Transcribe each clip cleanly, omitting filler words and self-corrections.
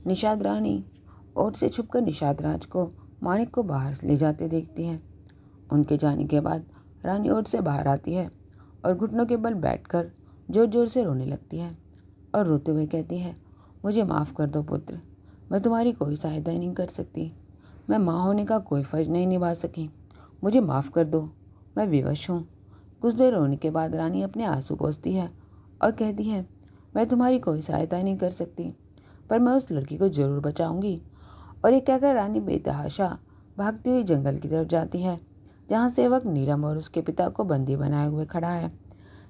निषाद रानी ओट से छुपकर निषाद राज को माणिक को बाहर ले जाते देखती है। उनके जाने के बाद रानी ओट से बाहर आती है और घुटनों के बल बैठकर जोर जोर से रोने लगती है और रोते हुए कहती है, मुझे माफ़ कर दो पुत्र, मैं तुम्हारी कोई सहायता नहीं कर सकती। मैं माँ होने का कोई फर्ज नहीं निभा सकी। मुझे माफ़ कर दो, मैं विवश हूँ। कुछ देर रोने के बाद रानी अपने आंसू पोंछती है और कहती है, मैं तुम्हारी कोई सहायता नहीं कर सकती, पर मैं उस लड़की को जरूर बचाऊंगी। और ये कहकर रानी बेतहाशा भागती हुई जंगल की तरफ जाती है, जहाँ सेवक नीलम और उसके पिता को बंदी बनाए हुए खड़ा है।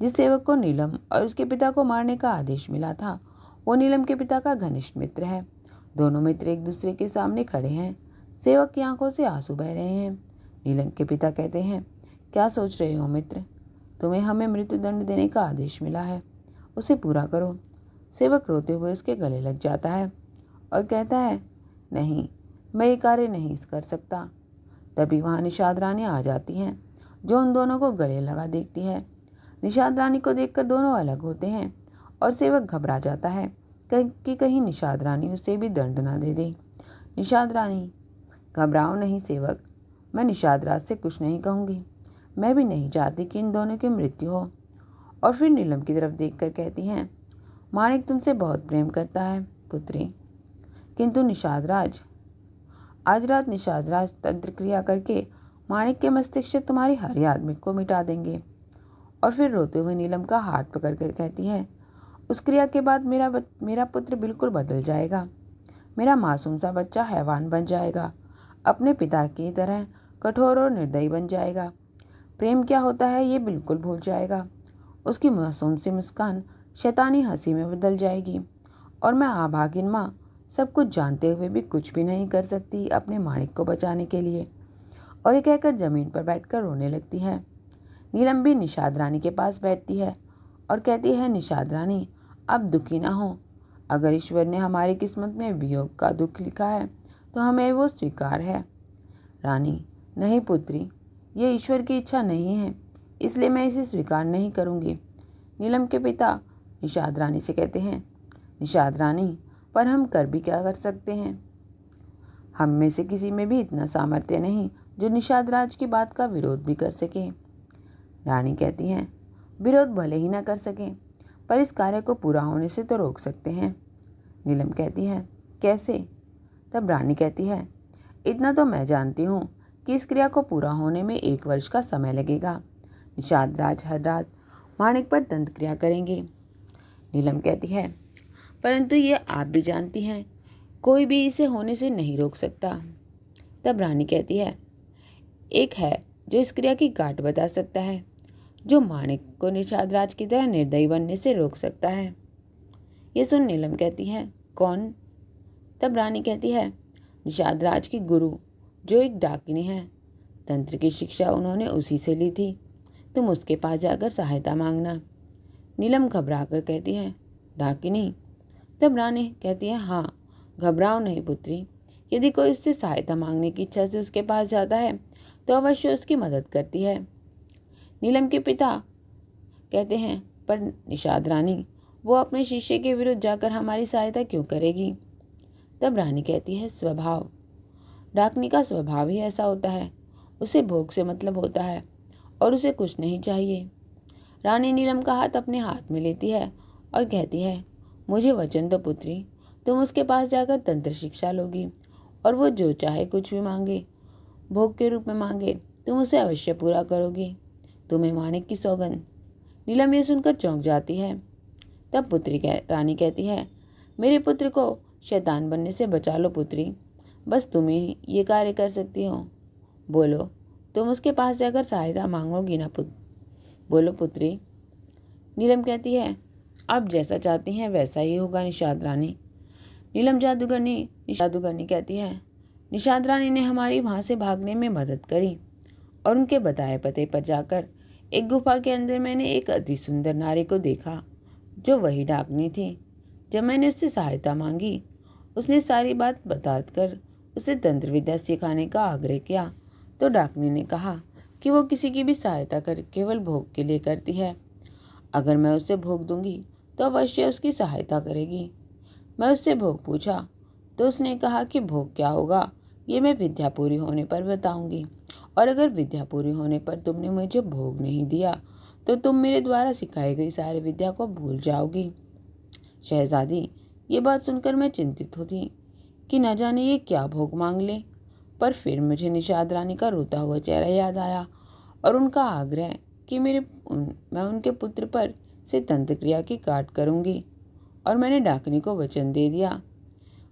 जिस सेवक को नीलम और उसके पिता को मारने का आदेश मिला था, वो नीलम के पिता का घनिष्ठ मित्र है। दोनों मित्र एक दूसरे के सामने खड़े हैं। सेवक की आंखों से आंसू बह रहे हैं। नीलम के पिता कहते हैं, क्या सोच रहे हो मित्र? तुम्हें हमें मृत्युदंड देने का आदेश मिला है, उसे पूरा करो। सेवक रोते हुए उसके गले लग जाता है और कहता है, नहीं, मैं ये कार्य नहीं कर सकता। तभी वहां निषाद रानी आ जाती हैं, जो उन दोनों को गले लगा देखती है। निषाद रानी को देखकर दोनों अलग होते हैं और सेवक घबरा जाता है कि कहीं निषाद रानी उसे भी दंड न दे दे। निषाद रानी, घबराओ नहीं सेवक, मैं निषाद राज से कुछ नहीं कहूँगी। मैं भी नहीं चाहती कि इन दोनों की मृत्यु हो। और फिर नीलम की तरफ देखकर कहती हैं, माणिक तुमसे बहुत प्रेम करता है पुत्री, किंतु निषाद राज, आज रात निषाद राज तंत्र क्रिया करके माणिक के मस्तिष्क से तुम्हारी हर याद को मिटा देंगे। और फिर रोते हुए नीलम का हाथ पकड़कर कहती है, उस क्रिया के बाद मेरा पुत्र बिल्कुल बदल जाएगा। मेरा मासूम सा बच्चा हैवान बन जाएगा, अपने पिता की तरह कठोर और निर्दयी बन जाएगा। प्रेम क्या होता है ये बिल्कुल भूल जाएगा। उसकी मासूम सी मुस्कान शैतानी हंसी में बदल जाएगी और मैं आभागिन माँ सब कुछ जानते हुए भी कुछ भी नहीं कर सकती अपने माणिक को बचाने के लिए। और ये कहकर जमीन पर बैठकर रोने लगती है। नीलम भी निषाद रानी के पास बैठती है और कहती है, निषाद रानी, अब दुखी ना हो। अगर ईश्वर ने हमारी किस्मत में वियोग का दुख लिखा है तो हमें वो स्वीकार है। रानी, नहीं पुत्री, ये ईश्वर की इच्छा नहीं है, इसलिए मैं इसे स्वीकार नहीं करूंगी। नीलम के पिता निषाद रानी से कहते हैं, निषाद रानी, पर हम कर भी क्या कर सकते हैं? हम में से किसी में भी इतना सामर्थ्य नहीं जो निषाद राज की बात का विरोध भी कर सके। रानी कहती हैं, विरोध भले ही ना कर सकें, पर इस कार्य को पूरा होने से तो रोक सकते हैं। नीलम कहती है, कैसे? तब रानी कहती है, इतना तो मैं जानती हूँ कि इस क्रिया को पूरा होने में 1 वर्ष का समय लगेगा। निषाद राज हर रात माणिक पर तंत्र क्रिया करेंगे। नीलम कहती है, परंतु ये आप भी जानती हैं, कोई भी इसे होने से नहीं रोक सकता। तब रानी कहती है, एक है जो इस क्रिया की गांठ बता सकता है, जो माणिक को निषाद राज की तरह निर्दयी बनने से रोक सकता है। ये सुन नीलम कहती है, कौन? तब रानी कहती है, निषाद राज की गुरु, जो एक डाकिनी है। तंत्र की शिक्षा उन्होंने उसी से ली थी। तुम उसके पास जाकर सहायता मांगना। नीलम घबरा कर कहती है, डाकिनी? तब रानी कहती है, हाँ, घबराओ नहीं पुत्री। यदि कोई उससे सहायता मांगने की इच्छा से उसके पास जाता है तो अवश्य उसकी मदद करती है। नीलम के पिता कहते हैं, पर निषाद रानी, वो अपने शिष्य के विरुद्ध जाकर हमारी सहायता क्यों करेगी? तब रानी कहती है, स्वभाव। डाकनी का स्वभाव ही ऐसा होता है, उसे भोग से मतलब होता है और उसे कुछ नहीं चाहिए। रानी नीलम का हाथ अपने हाथ में लेती है और कहती है, मुझे वचन दो पुत्री, तुम उसके पास जाकर तंत्र शिक्षा लोगी और वो जो चाहे कुछ भी मांगे, भोग के रूप में मांगे, तुम उसे अवश्य पूरा करोगी। तुम्हें माणिक की सौगंध। नीलम ये सुनकर चौंक जाती है। तब रानी कहती है, मेरे पुत्र को शैतान बनने से बचा लो पुत्री, बस तुम ही ये कार्य कर सकती हो। बोलो, तुम उसके पास जाकर सहायता मांगोगी ना बोलो पुत्री। नीलम कहती है, अब जैसा चाहती हैं वैसा ही होगा निषाद रानी। नीलम जादूगरनी कहती है, निषाद रानी ने हमारी वहां से भागने में मदद करी और उनके बताए पते पर जाकर एक गुफा के अंदर मैंने एक अति सुंदर नारी को देखा, जो वही डाकनी थी। जब मैंने उससे सहायता मांगी, उसने सारी बात बताकर उसे तंत्र विद्या सिखाने का आग्रह किया, तो डाकनी ने कहा कि वो किसी की भी सहायता कर केवल भोग के लिए करती है। अगर मैं उसे भोग दूंगी तो अवश्य उसकी सहायता करेगी। मैं उससे भोग पूछा तो उसने कहा कि भोग क्या होगा ये मैं विद्या पूरी होने पर बताऊंगी, और अगर विद्या पूरी होने पर तुमने मुझे भोग नहीं दिया तो तुम मेरे द्वारा सिखाई गई सारी विद्या को भूल जाओगी। शहजादी, ये बात सुनकर मैं चिंतित होती कि न जाने ये क्या भोग मांग ले, पर फिर मुझे निषाद रानी का रोता हुआ चेहरा याद आया और उनका आग्रह कि मैं उनके पुत्र पर से तंत्र क्रिया की काट करूंगी, और मैंने डाकनी को वचन दे दिया।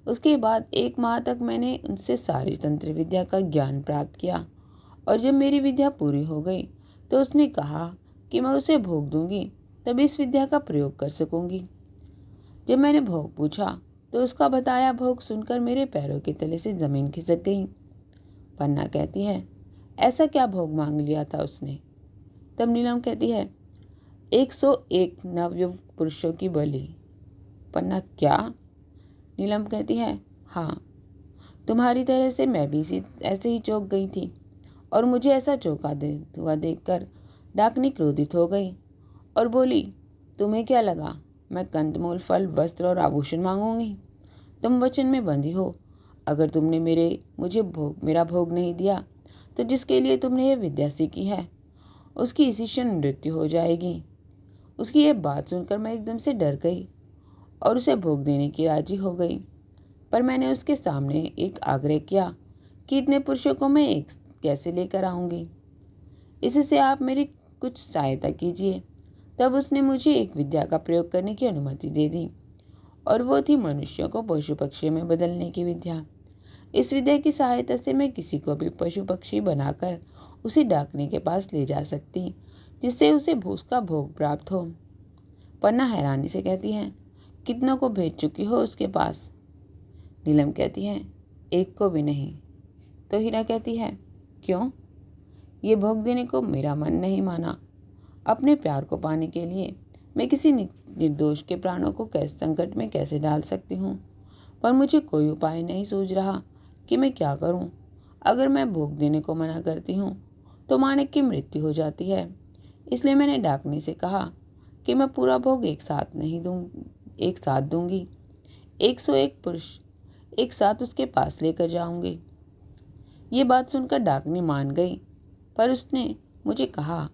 उसके बाद 1 माह तक मैंने उनसे सारी तंत्र विद्या का ज्ञान प्राप्त किया, और जब मेरी विद्या पूरी हो गई तो उसने कहा कि मैं उसे भोग दूंगी, तब इस विद्या का प्रयोग कर सकूंगी। जब मैंने भोग पूछा तो उसका बताया भोग सुनकर मेरे पैरों के तले से जमीन खिसक गई। पन्ना कहती है, ऐसा क्या भोग मांग लिया था उसने? तब नीलम कहती है, 101 नवयुवक पुरुषों की बलि। पन्ना, क्या? नीलम कहती है, हाँ, तुम्हारी तरह से मैं भी ऐसे ही चौंक गई थी, और मुझे ऐसा हुआ देखकर डाकनी क्रोधित हो गई और बोली, तुम्हें क्या लगा मैं कंदमूल, फल, वस्त्र और आभूषण मांगूंगी? तुम वचन में बंधी हो। अगर तुमने मेरा भोग नहीं दिया तो जिसके लिए तुमने ये विद्या सीखी है उसकी इसी क्षण मृत्यु हो जाएगी। उसकी ये बात सुनकर मैं एकदम से डर गई और उसे भोग देने की राजी हो गई, पर मैंने उसके सामने एक आग्रह किया कि इतने पुरुषों को मैं एक कैसे लेकर आऊंगी, इससे आप मेरी कुछ सहायता कीजिए। तब उसने मुझे एक विद्या का प्रयोग करने की अनुमति दे दी, और वो थी मनुष्यों को पशु पक्षी में बदलने की विद्या। इस विद्या की सहायता से मैं किसी को भी पशु पक्षी बनाकर उसे डाकने के पास ले जा सकती, जिससे उसे उसका भोग प्राप्त हो। पन्ना हैरानी से कहती है, कितनों को भेज चुकी हो उसके पास? नीलम कहती है, 1 को भी नहीं। तो हीरा कहती है, क्यों? ये भोग देने को मेरा मन नहीं माना। अपने प्यार को पाने के लिए मैं किसी निर्दोष के प्राणों को संकट में कैसे डाल सकती हूँ, पर मुझे कोई उपाय नहीं सूझ रहा कि मैं क्या करूँ। अगर मैं भोग देने को मना करती हूँ तो मानिक की मृत्यु हो जाती है, इसलिए मैंने डाकनी से कहा कि मैं पूरा भोग एक साथ दूंगी। 101 पुरुष एक साथ उसके पास लेकर जाऊंगी। ये बात सुनकर डाकनी मान गई, पर उसने मुझे कहा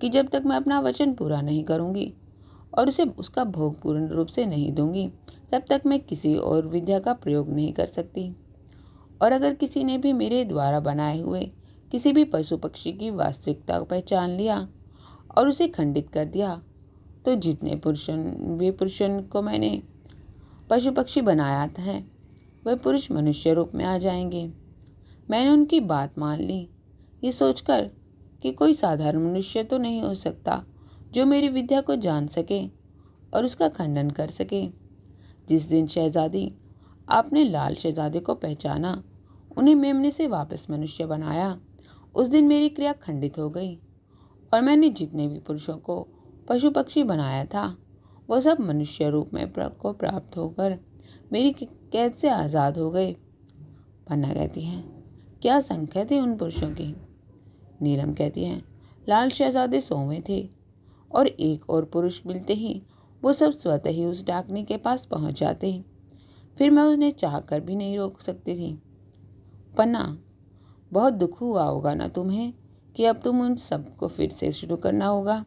कि जब तक मैं अपना वचन पूरा नहीं करूंगी और उसे उसका भोग पूर्ण रूप से नहीं दूंगी, तब तक मैं किसी और विद्या का प्रयोग नहीं कर सकती। और अगर किसी ने भी मेरे द्वारा बनाए हुए किसी भी पशु पक्षी की वास्तविकता को पहचान लिया और उसे खंडित कर दिया, तो जितने पुरुषों को मैंने पशु पक्षी बनाया था वह पुरुष मनुष्य रूप में आ जाएंगे। मैंने उनकी बात मान ली, ये सोचकर कि कोई साधारण मनुष्य तो नहीं हो सकता जो मेरी विद्या को जान सके और उसका खंडन कर सके। जिस दिन शहजादी आपने लाल शहजादे को पहचाना, उन्हें मेमने से वापस मनुष्य बनाया, उस दिन मेरी क्रिया खंडित हो गई, और मैंने जितने भी पुरुषों को पशु पक्षी बनाया था वो सब मनुष्य रूप में को प्राप्त होकर मेरी कैद से आज़ाद हो गए। पन्ना कहती है, क्या संख्या थी उन पुरुषों की? नीलम कहती है, लाल शहजादे 100वें थे, और एक और पुरुष मिलते ही वो सब स्वतः ही उस डाकनी के पास पहुंच जाते। फिर मैं उन्हें चाह कर भी नहीं रोक सकती थी। पन्ना, बहुत दुख हुआ होगा ना तुम्हें कि अब तुम उन सबको फिर से शुरू करना होगा?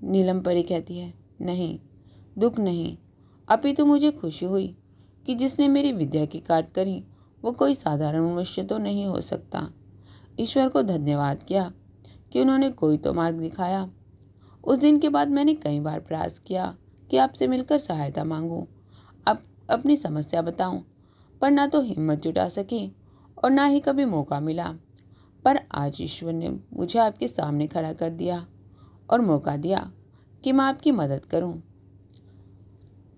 नीलम परी कहती है, नहीं, दुख नहीं, अपितु मुझे खुशी हुई कि जिसने मेरी विद्या की काट करी वो कोई साधारण मनुष्य तो नहीं हो सकता। ईश्वर को धन्यवाद किया कि उन्होंने कोई तो मार्ग दिखाया। उस दिन के बाद मैंने कई बार प्रयास किया कि आपसे मिलकर सहायता मांगूं, अपनी समस्या बताऊं, पर ना तो हिम्मत जुटा सकी और ना ही कभी मौका मिला। पर आज ईश्वर ने मुझे आपके सामने खड़ा कर दिया और मौका दिया कि मैं आपकी मदद करूं।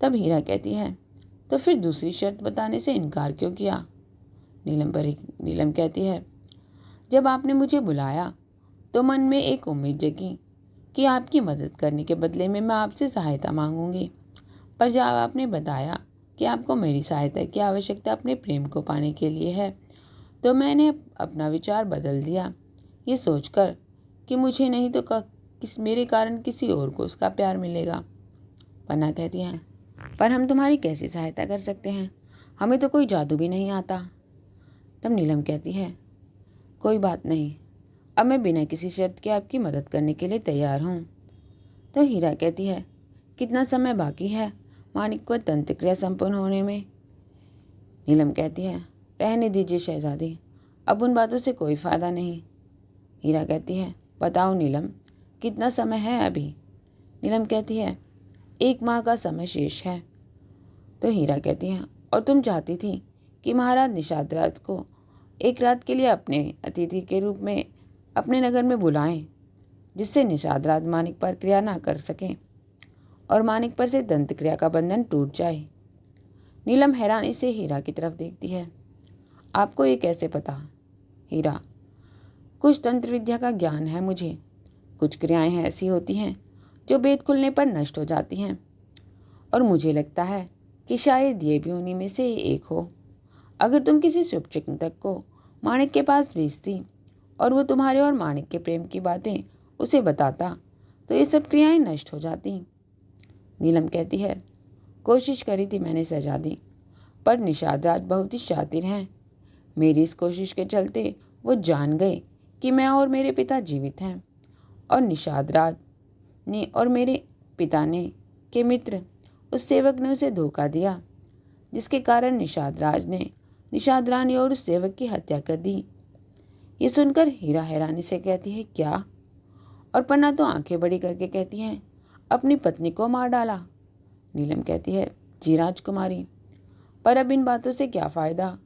तब हीरा कहती है, तो फिर दूसरी शर्त बताने से इनकार क्यों किया? नीलम कहती है, जब आपने मुझे बुलाया तो मन में एक उम्मीद जगी कि आपकी मदद करने के बदले में मैं आपसे सहायता मांगूंगी, पर जब आपने बताया कि आपको मेरी सहायता की आवश्यकता अपने प्रेम को पाने के लिए है, तो मैंने अपना विचार बदल दिया, ये सोचकर कि मुझे नहीं तो मेरे कारण किसी और को उसका प्यार मिलेगा। पन्ना कहती है, पर हम तुम्हारी कैसी सहायता कर सकते हैं? हमें तो कोई जादू भी नहीं आता। तब नीलम कहती है, कोई बात नहीं, अब मैं बिना किसी शर्त के आपकी मदद करने के लिए तैयार हूँ। तो हीरा कहती है, कितना समय बाकी है माणिक पर तंत्र क्रिया संपन्न होने में? नीलम कहती है, रहने दीजिए शहजादी, अब उन बातों से कोई फायदा नहीं। हीरा कहती है, बताओ नीलम, कितना समय है अभी? नीलम कहती है, 1 माह का समय शेष है। तो हीरा कहती है, और तुम चाहती थी कि महाराज निषाद राज को एक रात के लिए अपने अतिथि के रूप में अपने नगर में बुलाएं, जिससे निषाद राज माणिक पर क्रिया ना कर सकें और माणिक पर से दंत क्रिया का बंधन टूट जाए। नीलम हैरानी से हीरा की तरफ देखती है। आपको ये कैसे पता? हीरा, कुछ तंत्र विद्या का ज्ञान है मुझे। कुछ क्रियाएं ऐसी होती हैं जो वेद खुलने पर नष्ट हो जाती हैं, और मुझे लगता है कि शायद ये भी उन्हीं में से एक हो। अगर तुम किसी शुभचिंतक को माणिक के पास भेजती और वो तुम्हारे और माणिक के प्रेम की बातें उसे बताता, तो ये सब क्रियाएं नष्ट हो जाती। नीलम कहती है, कोशिश करी थी मैंने शहजादी, पर निषाद राज बहुत ही शातिर हैं। मेरी इस कोशिश के चलते वो जान गए कि मैं और मेरे पिता जीवित हैं, और निषाद राज ने और मेरे पिता ने के मित्र उस सेवक ने उसे धोखा दिया, जिसके कारण निषाद राज ने निषाद रानी और उस सेवक की हत्या कर दी। ये सुनकर हीरा हैरानी से कहती है, क्या? और पन्ना तो आंखें बड़ी करके कहती है, अपनी पत्नी को मार डाला? नीलम कहती है, जी राजकुमारी, पर अब इन बातों से क्या फायदा?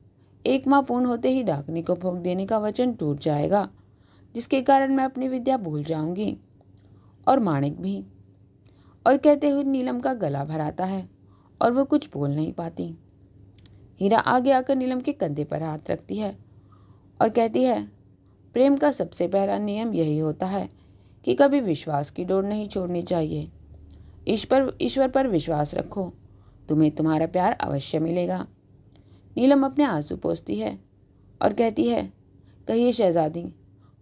1 माह पूर्ण होते ही डाकनी को भोग देने का वचन टूट जाएगा, जिसके कारण मैं अपनी विद्या भूल जाऊंगी, और माणिक भी। और कहते हुए नीलम का गला भराता है और वो कुछ बोल नहीं पाती। हीरा आगे आकर नीलम के कंधे पर हाथ रखती है और कहती है, प्रेम का सबसे पहला नियम यही होता है कि कभी विश्वास की डोर नहीं छोड़नी चाहिए। ईश्वर पर विश्वास रखो, तुम्हें तुम्हारा प्यार अवश्य मिलेगा। नीलम अपने आंसू पोंछती है और कहती है, कहिए शहजादी,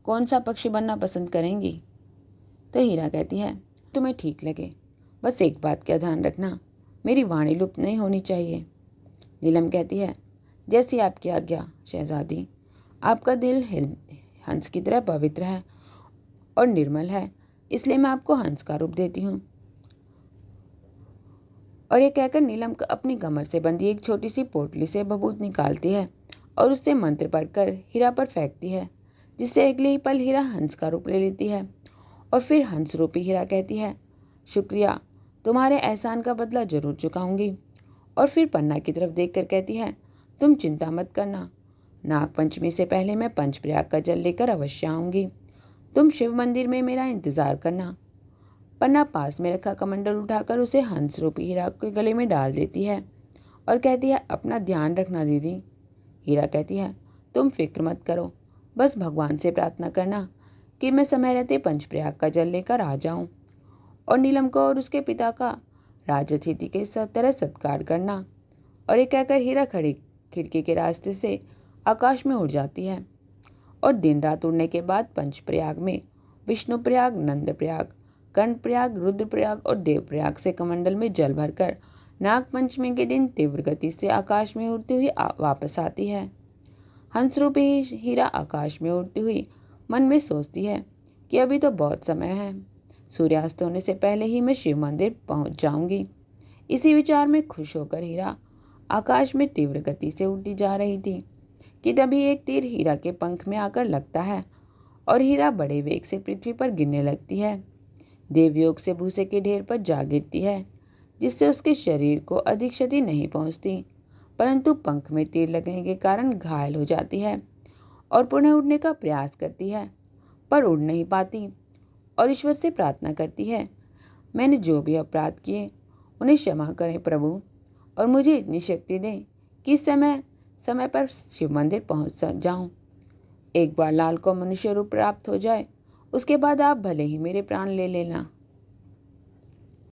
कौन सा पक्षी बनना पसंद करेंगी? तो हीरा कहती है, तुम्हें ठीक लगे, बस एक बात का ध्यान रखना, मेरी वाणी लुप्त नहीं होनी चाहिए। नीलम कहती है, जैसी आपकी आज्ञा शहजादी। आपका दिल हंस की तरह पवित्र है और निर्मल है, इसलिए मैं आपको हंस का रूप देती हूँ। और ये कहकर नीलम अपनी कमर से बंधी एक छोटी सी पोटली से भभूत निकालती है और उससे मंत्र पढ़कर हीरा पर फेंकती है, जिससे अगले ही पल हीरा हंस का रूप ले लेती है। और फिर हंस रूपी हीरा कहती है, शुक्रिया, तुम्हारे एहसान का बदला जरूर चुकाऊंगी। और फिर पन्ना की तरफ देखकर कहती है, तुम चिंता मत करना, नाग पंचमी से पहले मैं पंचप्रयाग का जल लेकर अवश्य आऊंगी। तुम शिव मंदिर में मेरा इंतजार करना। पन्ना पास में रखा कमंडल उठाकर उसे हंस रूपी हीरा के गले में डाल देती है और कहती है, अपना ध्यान रखना दीदी। हीरा कहती है, तुम फिक्र मत करो, बस भगवान से प्रार्थना करना कि मैं समय रहते पंचप्रयाग का जल लेकर आ जाऊं, और नीलम को और उसके पिता का राजअतिथि के तरह सत्कार करना। और ये कहकर हीरा खड़ी खिड़की के रास्ते से आकाश में उड़ जाती है। और दिन रात उड़ने के बाद पंचप्रयाग में विष्णुप्रयाग, नंदप्रयाग, कर्णप्रयाग, रुद्रप्रयाग और देवप्रयाग से कमंडल में जल भरकर नाग पंचमी के दिन तीव्र गति से आकाश में उड़ती हुई वापस आती है। हंस रूपी हीरा आकाश में उड़ती हुई मन में सोचती है कि अभी तो बहुत समय है, सूर्यास्त होने से पहले ही मैं शिव मंदिर पहुंच जाऊंगी। इसी विचार में खुश होकर हीरा आकाश में तीव्र गति से उड़ती जा रही थी कि तभी एक तीर हीरा के पंख में आकर लगता है और हीरा बड़े वेग से पृथ्वी पर गिरने लगती है। देवयोग से भूसे के ढेर पर जा गिरती है, जिससे उसके शरीर को अधिक क्षति नहीं पहुंचती, परंतु पंख में तीर लगने के कारण घायल हो जाती है और पुनः उड़ने का प्रयास करती है, पर उड़ नहीं पाती और ईश्वर से प्रार्थना करती है, मैंने जो भी अपराध किए उन्हें क्षमा करें प्रभु, और मुझे इतनी शक्ति दें कि समय पर शिव मंदिर पहुंच जाऊं। एक बार लाल को मनुष्य रूप प्राप्त हो जाए, उसके बाद आप भले ही मेरे प्राण ले लेना।